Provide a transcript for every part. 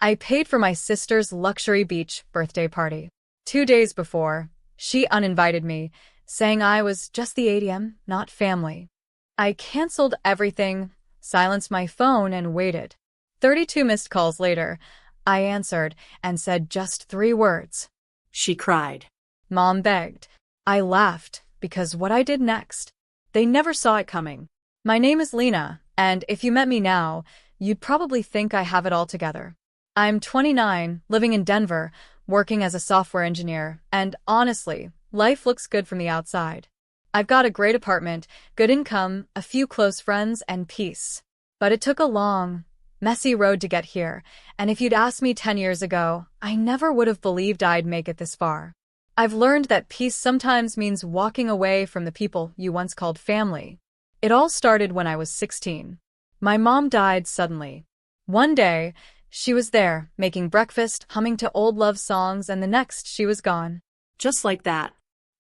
I paid for my sister's luxury beach birthday party. 2 days before, she uninvited me, saying I was just the ATM, not family. I canceled everything, silenced my phone, and waited. 32 missed calls later, I answered and said just 3 words. She cried. Mom begged. I laughed, because what I did next, they never saw it coming. My name is Lena, and if you met me now, you'd probably think I have it all together. I'm 29, living in Denver, working as a software engineer, and honestly, life looks good from the outside. I've got a great apartment, good income, a few close friends, and peace. But it took a long, messy road to get here, and if you'd asked me 10 years ago, I never would have believed I'd make it this far. I've learned that peace sometimes means walking away from the people you once called family. It all started when I was 16. My mom died suddenly. One day, she was there, making breakfast, humming to old love songs, and the next she was gone. Just like that.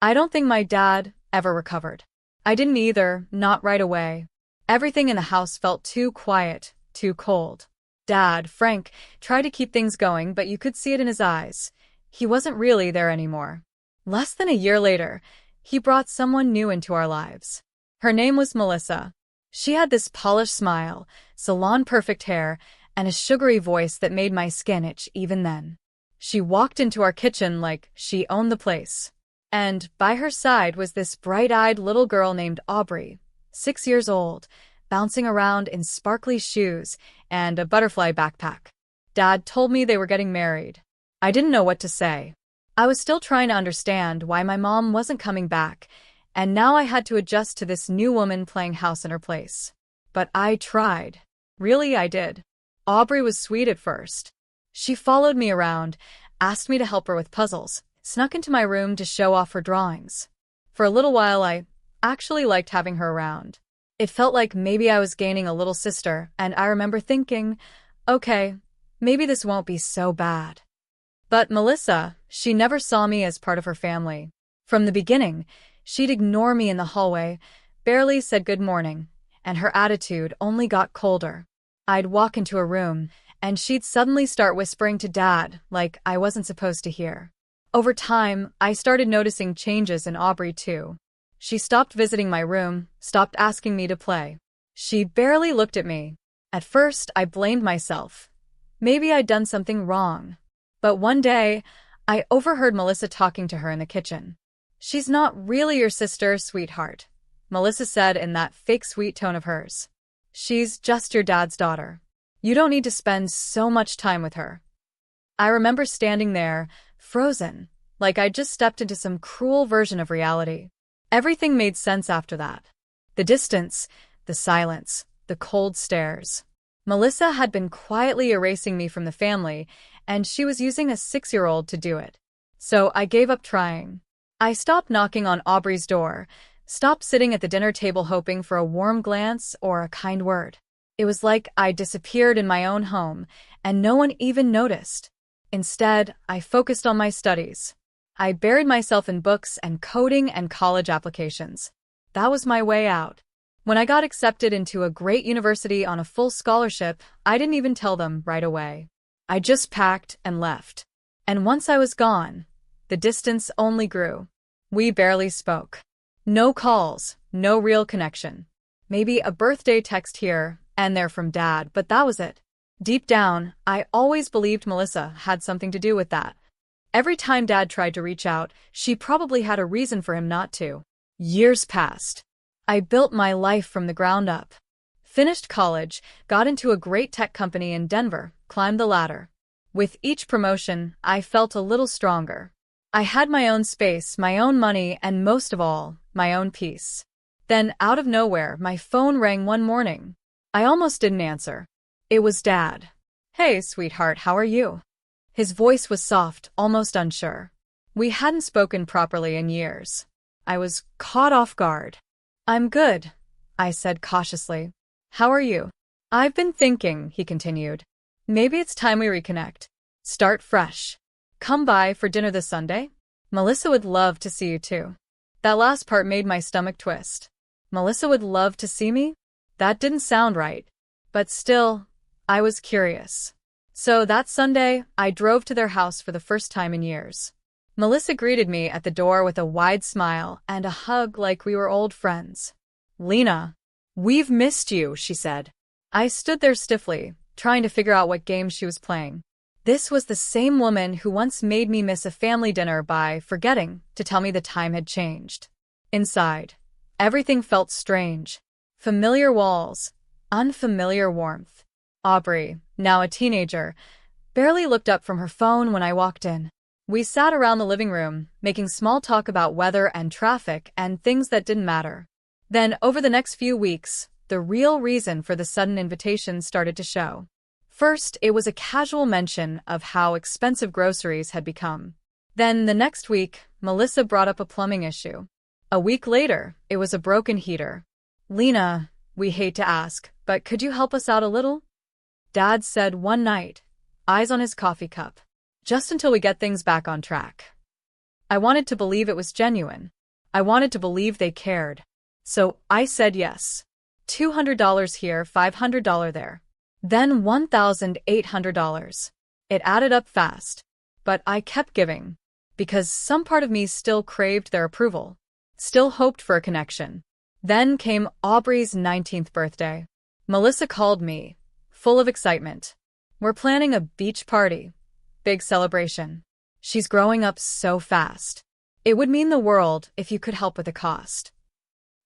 I don't think my dad ever recovered. I didn't either, not right away. Everything in the house felt too quiet, too cold. Dad, Frank, tried to keep things going, but you could see it in his eyes. He wasn't really there anymore. Less than a year later, he brought someone new into our lives. Her name was Melissa. She had this polished smile, salon-perfect hair, and a sugary voice that made my skin itch even then. She walked into our kitchen like she owned the place. And by her side was this bright-eyed little girl named Aubrey, 6 years old, bouncing around in sparkly shoes and a butterfly backpack. Dad told me they were getting married. I didn't know what to say. I was still trying to understand why my mom wasn't coming back, and now I had to adjust to this new woman playing house in her place. But I tried. Really, I did. Aubrey was sweet at first. She followed me around, asked me to help her with puzzles, snuck into my room to show off her drawings. For a little while, I actually liked having her around. It felt like maybe I was gaining a little sister, and I remember thinking, okay, maybe this won't be so bad. But Melissa, she never saw me as part of her family. From the beginning, she'd ignore me in the hallway, barely said good morning, and her attitude only got colder. I'd walk into a room, and she'd suddenly start whispering to Dad like I wasn't supposed to hear. Over time, I started noticing changes in Aubrey too. She stopped visiting my room, stopped asking me to play. She barely looked at me. At first, I blamed myself. Maybe I'd done something wrong. But one day, I overheard Melissa talking to her in the kitchen. "She's not really your sister, sweetheart," Melissa said in that fake sweet tone of hers. "She's just your dad's daughter. You don't need to spend so much time with her." I remember standing there, frozen, like I'd just stepped into some cruel version of reality. Everything made sense after that. The distance, the silence, the cold stares. Melissa had been quietly erasing me from the family, and she was using a 6-year-old to do it. So I gave up trying. I stopped knocking on Aubrey's door, stopped sitting at the dinner table hoping for a warm glance or a kind word. It was like I disappeared in my own home, and no one even noticed. Instead, I focused on my studies. I buried myself in books and coding and college applications. That was my way out. When I got accepted into a great university on a full scholarship, I didn't even tell them right away. I just packed and left. And once I was gone, the distance only grew. We barely spoke. No calls, no real connection. Maybe a birthday text here and there from Dad, but that was it. Deep down, I always believed Melissa had something to do with that. Every time Dad tried to reach out, she probably had a reason for him not to. Years passed. I built my life from the ground up. Finished college, got into a great tech company in Denver, climbed the ladder. With each promotion, I felt a little stronger. I had my own space, my own money, and most of all, my own peace. Then, out of nowhere, my phone rang one morning. I almost didn't answer. It was Dad. "Hey, sweetheart, how are you?" His voice was soft, almost unsure. We hadn't spoken properly in years. I was caught off guard. "I'm good," I said cautiously. "How are you?" "I've been thinking," he continued. "Maybe it's time we reconnect. Start fresh. Come by for dinner this Sunday? Melissa would love to see you too." That last part made my stomach twist. Melissa would love to see me? That didn't sound right. But still, I was curious. So that Sunday, I drove to their house for the first time in years. Melissa greeted me at the door with a wide smile and a hug like we were old friends. "Lena, we've missed you," she said. I stood there stiffly, trying to figure out what game she was playing. This was the same woman who once made me miss a family dinner by forgetting to tell me the time had changed. Inside, everything felt strange. Familiar walls, unfamiliar warmth. Aubrey, now a teenager, barely looked up from her phone when I walked in. We sat around the living room, making small talk about weather and traffic and things that didn't matter. Then, over the next few weeks, the real reason for the sudden invitation started to show. First, it was a casual mention of how expensive groceries had become. Then, the next week, Melissa brought up a plumbing issue. A week later, it was a broken heater. "Lena, we hate to ask, but could you help us out a little?" Dad said one night, eyes on his coffee cup. "Just until we get things back on track." I wanted to believe it was genuine. I wanted to believe they cared. So I said yes. $200 here, $500 there. Then $1,800. It added up fast. But I kept giving. Because some part of me still craved their approval. Still hoped for a connection. Then came Aubrey's 19th birthday. Melissa called me, full of excitement. "We're planning a beach party. Big celebration. She's growing up so fast. It would mean the world if you could help with the cost."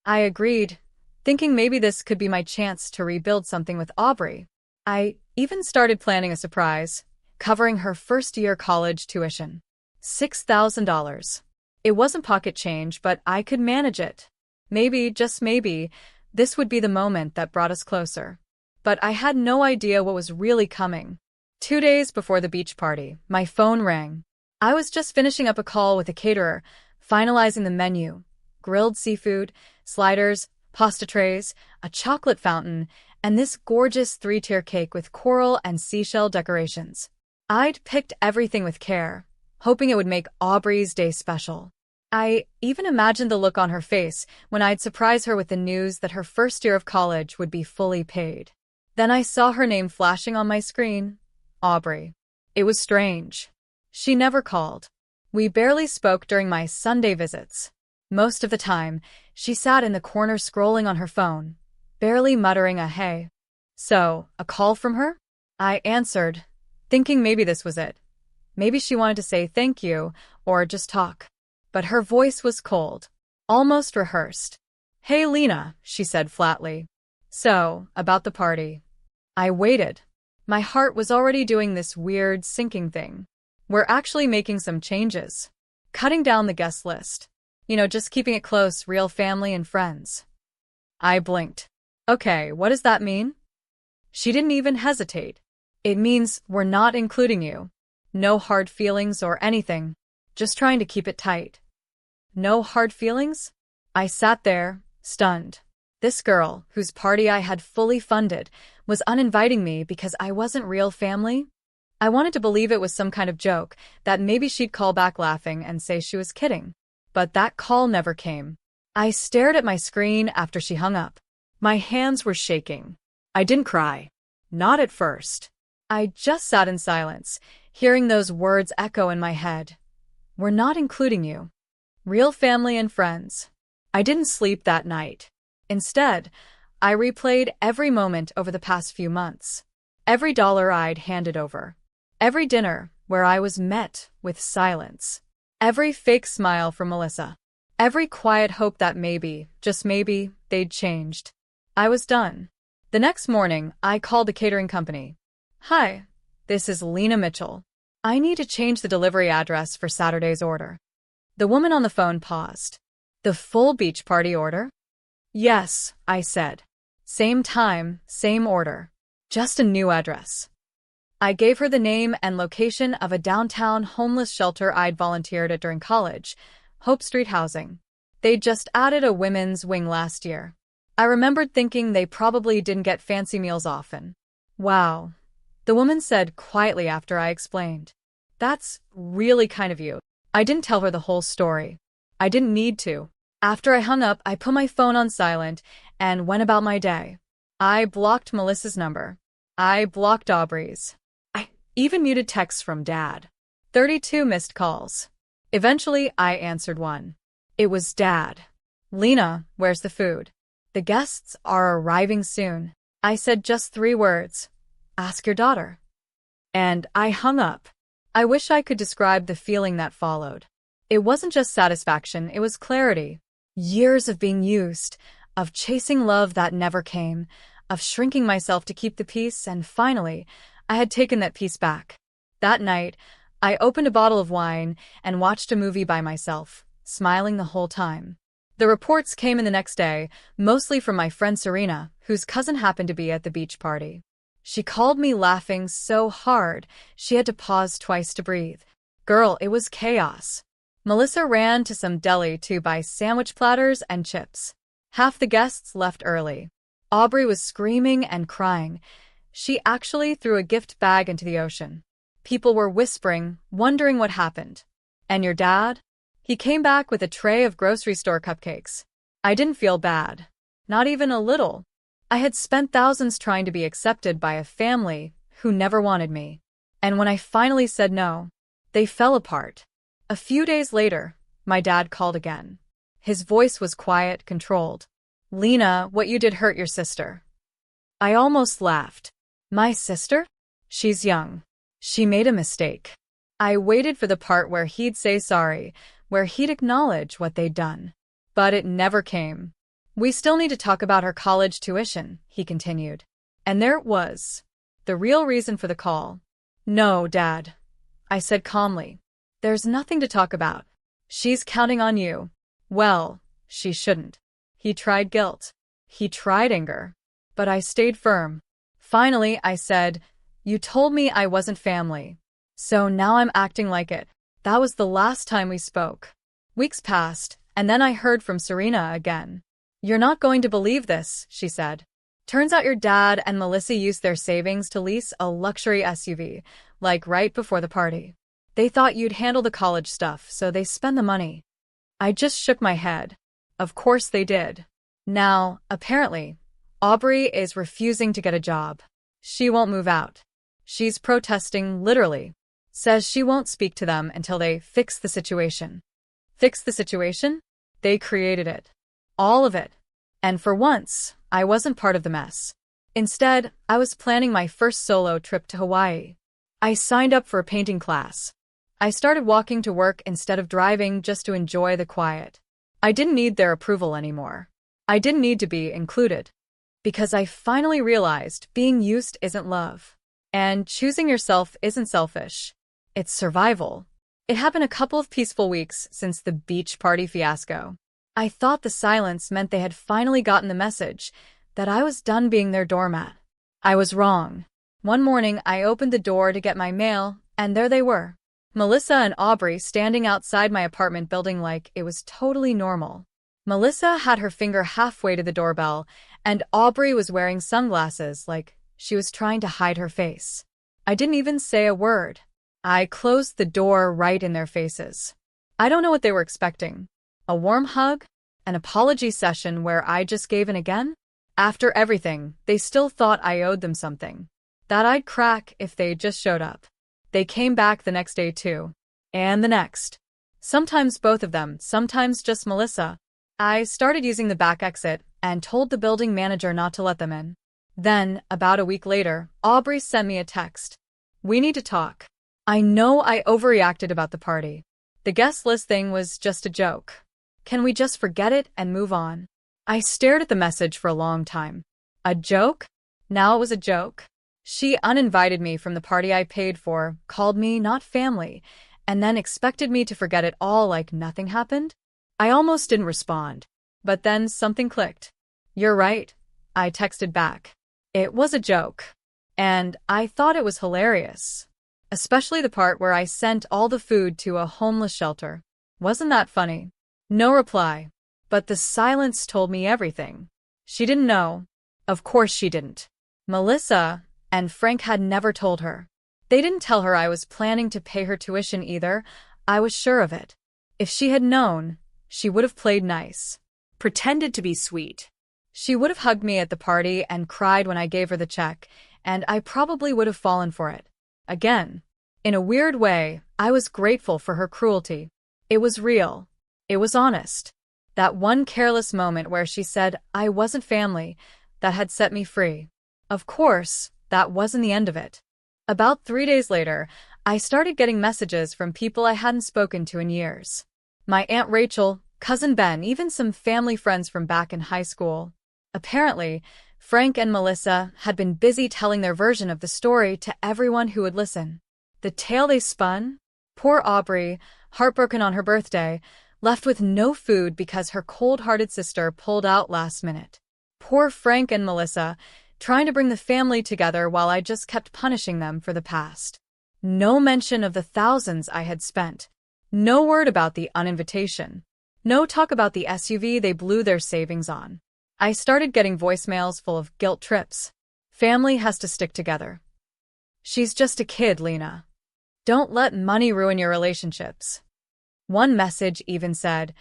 I agreed, thinking maybe this could be my chance to rebuild something with Aubrey. I even started planning a surprise, covering her first-year college tuition. $6,000. It wasn't pocket change, but I could manage it. Maybe, just maybe, this would be the moment that brought us closer. But I had no idea what was really coming. 2 days before the beach party, my phone rang. I was just finishing up a call with a caterer, finalizing the menu. Grilled seafood, sliders, pasta trays, a chocolate fountain, and this gorgeous 3-tier cake with coral and seashell decorations. I'd picked everything with care, hoping it would make Aubrey's day special. I even imagined the look on her face when I'd surprise her with the news that her first year of college would be fully paid. Then I saw her name flashing on my screen. Aubrey. It was strange. She never called. We barely spoke during my Sunday visits. Most of the time, she sat in the corner scrolling on her phone, barely muttering a hey. So, a call from her? I answered, thinking maybe this was it. Maybe she wanted to say thank you, or just talk. But her voice was cold, almost rehearsed. "Hey Lena," she said flatly. "So, about the party." I waited. My heart was already doing this weird sinking thing. "We're actually making some changes. Cutting down the guest list. Just keeping it close, real family and friends." I blinked. "Okay, what does that mean?" She didn't even hesitate. "It means we're not including you. No hard feelings or anything. Just trying to keep it tight." No hard feelings? I sat there, stunned. This girl, whose party I had fully funded, was uninviting me because I wasn't real family? I wanted to believe it was some kind of joke, that maybe she'd call back laughing and say she was kidding. But that call never came. I stared at my screen after she hung up. My hands were shaking. I didn't cry. Not at first. I just sat in silence, hearing those words echo in my head. "We're not including you. Real family and friends." I didn't sleep that night. Instead, I replayed every moment over the past few months. Every dollar I'd handed over. Every dinner where I was met with silence. Every fake smile from Melissa. Every quiet hope that maybe, just maybe, they'd changed. I was done. The next morning, I called the catering company. "Hi, this is Lena Mitchell. I need to change the delivery address for Saturday's order." The woman on the phone paused. "The full beach party order?" "Yes," I said. "Same time, same order. Just a new address." I gave her the name and location of a downtown homeless shelter I'd volunteered at during college, Hope Street Housing. They'd just added a women's wing last year. I remembered thinking they probably didn't get fancy meals often. "Wow," the woman said quietly after I explained. "That's really kind of you." I didn't tell her the whole story. I didn't need to. After I hung up, I put my phone on silent and went about my day. I blocked Melissa's number. I blocked Aubrey's. Even muted texts from Dad. 32 missed calls. Eventually, I answered one. It was Dad. Lena, where's the food? The guests are arriving soon. I said just 3 words. Ask your daughter. And I hung up. I wish I could describe the feeling that followed. It wasn't just satisfaction, it was clarity. Years of being used, of chasing love that never came, of shrinking myself to keep the peace, and finally, I had taken that peace back. That night, I opened a bottle of wine and watched a movie by myself, smiling the whole time. The reports came in the next day, mostly from my friend Serena, whose cousin happened to be at the beach party. She called me laughing so hard, she had to pause twice to breathe. Girl, it was chaos. Melissa ran to some deli to buy sandwich platters and chips. Half the guests left early. Aubrey was screaming and crying. She actually threw a gift bag into the ocean. People were whispering, wondering what happened. And your dad? He came back with a tray of grocery store cupcakes. I didn't feel bad. Not even a little. I had spent thousands trying to be accepted by a family who never wanted me. And when I finally said no, they fell apart. A few days later, my dad called again. His voice was quiet, controlled. Lena, what you did hurt your sister. I almost laughed. My sister? She's young. She made a mistake. I waited for the part where he'd say sorry, where he'd acknowledge what they'd done. But it never came. We still need to talk about her college tuition, he continued. And there it was. The real reason for the call. No, Dad, I said calmly. There's nothing to talk about. She's counting on you. Well, she shouldn't. He tried guilt. He tried anger. But I stayed firm. Finally, I said, you told me I wasn't family. So now I'm acting like it. That was the last time we spoke. Weeks passed, and then I heard from Serena again. You're not going to believe this, she said. Turns out your dad and Melissa used their savings to lease a luxury SUV, like right before the party. They thought you'd handle the college stuff, so they spent the money. I just shook my head. Of course they did. Now, apparently, Aubrey is refusing to get a job. She won't move out. She's protesting, literally. Says she won't speak to them until they fix the situation. Fix the situation? They created it. All of it. And for once, I wasn't part of the mess. Instead, I was planning my first solo trip to Hawaii. I signed up for a painting class. I started walking to work instead of driving just to enjoy the quiet. I didn't need their approval anymore. I didn't need to be included. Because I finally realized being used isn't love. And choosing yourself isn't selfish. It's survival. It happened a couple of peaceful weeks since the beach party fiasco. I thought the silence meant they had finally gotten the message that I was done being their doormat. I was wrong. One morning, I opened the door to get my mail, and there they were. Melissa and Aubrey standing outside my apartment building like it was totally normal. Melissa had her finger halfway to the doorbell, and Aubrey was wearing sunglasses like she was trying to hide her face. I didn't even say a word. I closed the door right in their faces. I don't know what they were expecting. A warm hug? An apology session where I just gave in again? After everything, they still thought I owed them something. That I'd crack if they just showed up. They came back the next day too. And the next. Sometimes both of them, sometimes just Melissa. I started using the back exit and told the building manager not to let them in. Then, about a week later, Aubrey sent me a text. We need to talk. I know I overreacted about the party. The guest list thing was just a joke. Can we just forget it and move on? I stared at the message for a long time. A joke? Now it was a joke. She uninvited me from the party I paid for, called me not family, and then expected me to forget it all like nothing happened? I almost didn't respond. But then something clicked. You're right, I texted back. It was a joke. And I thought it was hilarious. Especially the part where I sent all the food to a homeless shelter. Wasn't that funny? No reply. But the silence told me everything. She didn't know. Of course she didn't. Melissa and Frank had never told her. They didn't tell her I was planning to pay her tuition either. I was sure of it. If she had known, she would have played nice. Pretended to be sweet. She would have hugged me at the party and cried when I gave her the check, and I probably would have fallen for it. Again. In a weird way, I was grateful for her cruelty. It was real. It was honest. That one careless moment where she said I wasn't family, that had set me free. Of course, that wasn't the end of it. About 3 days later, I started getting messages from people I hadn't spoken to in years. My Aunt Rachel, Cousin Ben, even some family friends from back in high school. Apparently, Frank and Melissa had been busy telling their version of the story to everyone who would listen. The tale they spun? Poor Aubrey, heartbroken on her birthday, left with no food because her cold-hearted sister pulled out last minute. Poor Frank and Melissa, trying to bring the family together while I just kept punishing them for the past. No mention of the thousands I had spent. No word about the uninvitation. No talk about the SUV they blew their savings on. I started getting voicemails full of guilt trips. Family has to stick together. She's just a kid, Lena. Don't let money ruin your relationships. One message even said,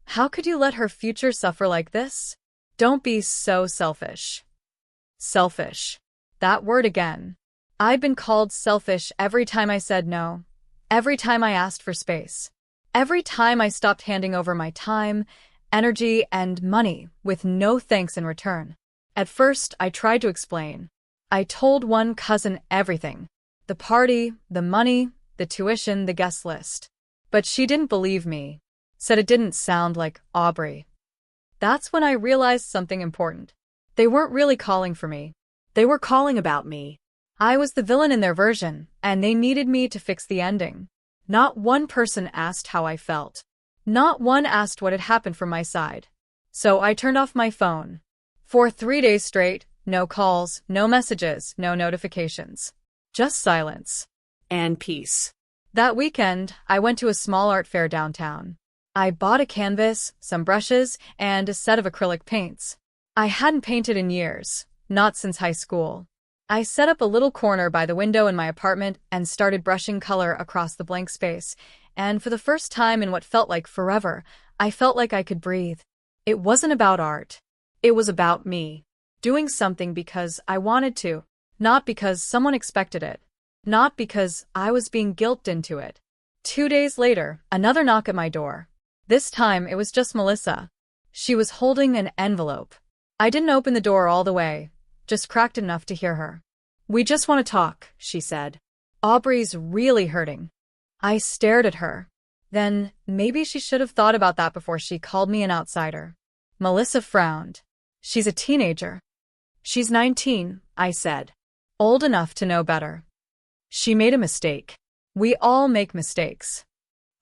how could you let her future suffer like this? Don't be so selfish. Selfish. That word again. I'd been called selfish every time I said no. Every time I asked for space. Every time I stopped handing over my time, energy, and money with no thanks in return. At first, I tried to explain. I told one cousin everything. The party, the money, the tuition, the guest list. But she didn't believe me. Said it didn't sound like Aubrey. That's when I realized something important. They weren't really calling for me. They were calling about me. I was the villain in their version, and they needed me to fix the ending. Not one person asked how I felt. Not one asked what had happened from my side. So I turned off my phone. For 3 days straight, no calls, no messages, no notifications. Just silence. And peace. That weekend, I went to a small art fair downtown. I bought a canvas, some brushes, and a set of acrylic paints. I hadn't painted in years, not since high school. I set up a little corner by the window in my apartment and started brushing color across the blank space, and for the first time in what felt like forever, I felt like I could breathe. It wasn't about art. It was about me. Doing something because I wanted to, not because someone expected it. Not because I was being guilted into it. 2 days later, another knock at my door. This time, it was just Melissa. She was holding an envelope. I didn't open the door all the way, just cracked enough to hear her. We just want to talk, she said. Aubrey's really hurting. I stared at her. Then, maybe she should have thought about that before she called me an outsider. Melissa frowned. She's a teenager. She's 19, I said. Old enough to know better. She made a mistake. We all make mistakes.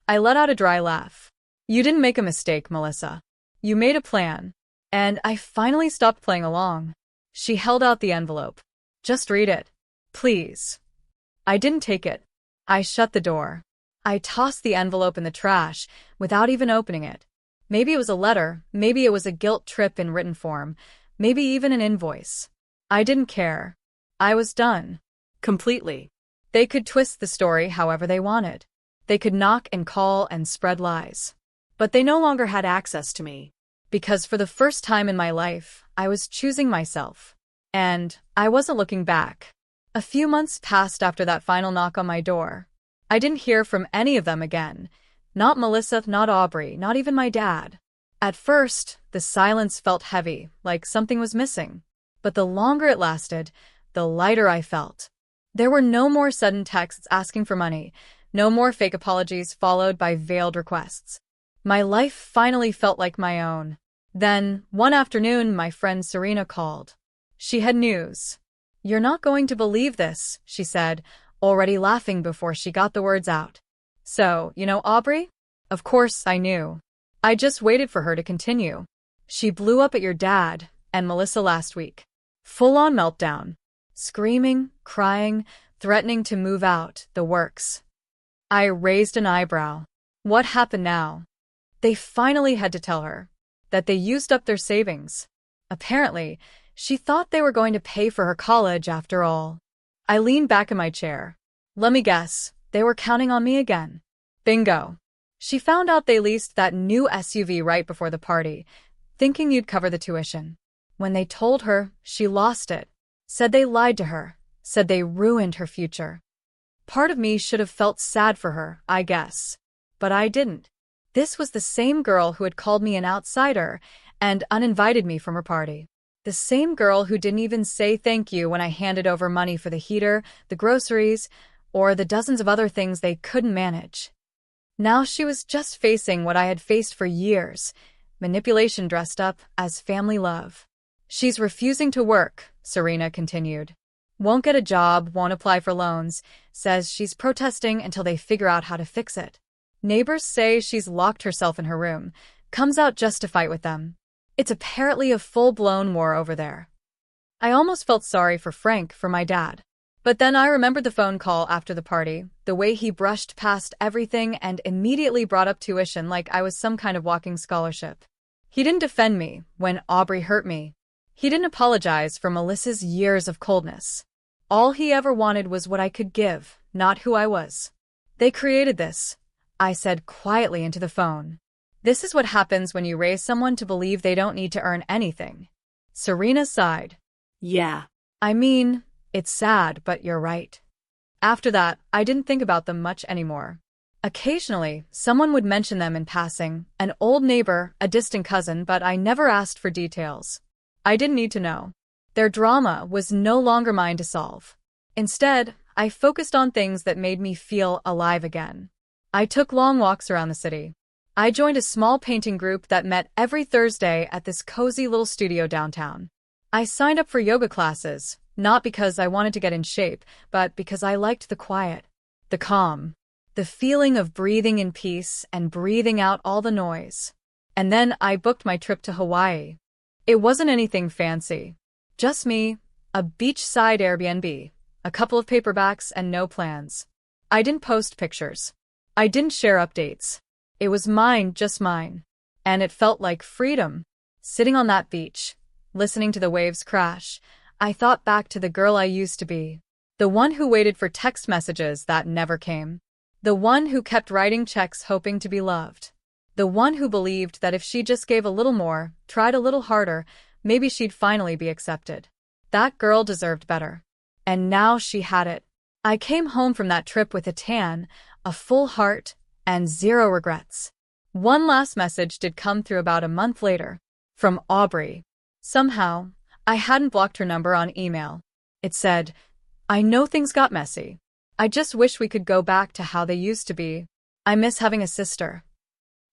I let out a dry laugh. You didn't make a mistake, Melissa. You made a plan. And I finally stopped playing along. She held out the envelope. Just read it. Please. I didn't take it. I shut the door. I tossed the envelope in the trash without even opening it. Maybe it was a letter, maybe it was a guilt trip in written form, maybe even an invoice. I didn't care. I was done. Completely. They could twist the story however they wanted. They could knock and call and spread lies. But they no longer had access to me. Because for the first time in my life, I was choosing myself. And I wasn't looking back. A few months passed after that final knock on my door. I didn't hear from any of them again. Not Melissa, not Aubrey, not even my dad. At first, the silence felt heavy, like something was missing. But the longer it lasted, the lighter I felt. There were no more sudden texts asking for money, no more fake apologies followed by veiled requests. My life finally felt like my own. Then, one afternoon, my friend Serena called. She had news. You're not going to believe this, she said, already laughing before she got the words out. So, you know Aubrey? Of course I knew. I just waited for her to continue. She blew up at your dad and Melissa last week. Full-on meltdown. Screaming, crying, threatening to move out, the works. I raised an eyebrow. What happened now? They finally had to tell her that they used up their savings. Apparently, she thought they were going to pay for her college after all. I leaned back in my chair. Let me guess, they were counting on me again. Bingo. She found out they leased that new SUV right before the party, thinking you'd cover the tuition. When they told her, she lost it. Said they lied to her. Said they ruined her future. Part of me should have felt sad for her, I guess. But I didn't. This was the same girl who had called me an outsider and uninvited me from her party. The same girl who didn't even say thank you when I handed over money for the heater, the groceries, or the dozens of other things they couldn't manage. Now she was just facing what I had faced for years, manipulation dressed up as family love. She's refusing to work, Serena continued. Won't get a job, won't apply for loans, says she's protesting until they figure out how to fix it. Neighbors say she's locked herself in her room, comes out just to fight with them. It's apparently a full-blown war over there. I almost felt sorry for Frank, for my dad. But then I remembered the phone call after the party, the way he brushed past everything and immediately brought up tuition like I was some kind of walking scholarship. He didn't defend me when Aubrey hurt me. He didn't apologize for Melissa's years of coldness. All he ever wanted was what I could give, not who I was. They created this, I said quietly into the phone. This is what happens when you raise someone to believe they don't need to earn anything. Serena sighed. Yeah. I mean, it's sad, but you're right. After that, I didn't think about them much anymore. Occasionally, someone would mention them in passing, an old neighbor, a distant cousin, but I never asked for details. I didn't need to know. Their drama was no longer mine to solve. Instead, I focused on things that made me feel alive again. I took long walks around the city. I joined a small painting group that met every Thursday at this cozy little studio downtown. I signed up for yoga classes, not because I wanted to get in shape, but because I liked the quiet, the calm, the feeling of breathing in peace and breathing out all the noise. And then I booked my trip to Hawaii. It wasn't anything fancy. Just me, a beachside Airbnb, a couple of paperbacks, and no plans. I didn't post pictures. I didn't share updates. It was mine, just mine. And it felt like freedom. Sitting on that beach, listening to the waves crash, I thought back to the girl I used to be. The one who waited for text messages that never came. The one who kept writing checks hoping to be loved. The one who believed that if she just gave a little more, tried a little harder, maybe she'd finally be accepted. That girl deserved better. And now she had it. I came home from that trip with a tan, a full heart, and zero regrets. One last message did come through about a month later. From Aubrey. Somehow, I hadn't blocked her number on email. It said, I know things got messy. I just wish we could go back to how they used to be. I miss having a sister.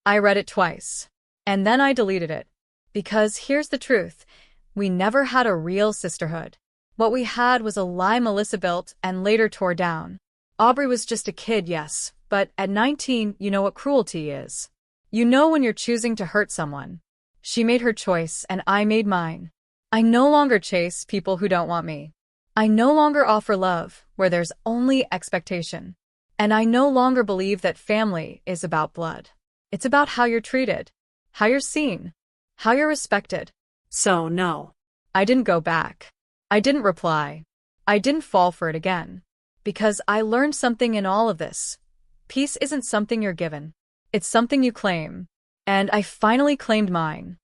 I read it twice. And then I deleted it. Because here's the truth. We never had a real sisterhood. What we had was a lie Melissa built and later tore down. Aubrey was just a kid, yes, but at 19, you know what cruelty is. You know when you're choosing to hurt someone. She made her choice and I made mine. I no longer chase people who don't want me. I no longer offer love where there's only expectation. And I no longer believe that family is about blood. It's about how you're treated, how you're seen, how you're respected. So no. I didn't go back. I didn't reply. I didn't fall for it again. Because I learned something in all of this. Peace isn't something you're given. It's something you claim. And I finally claimed mine.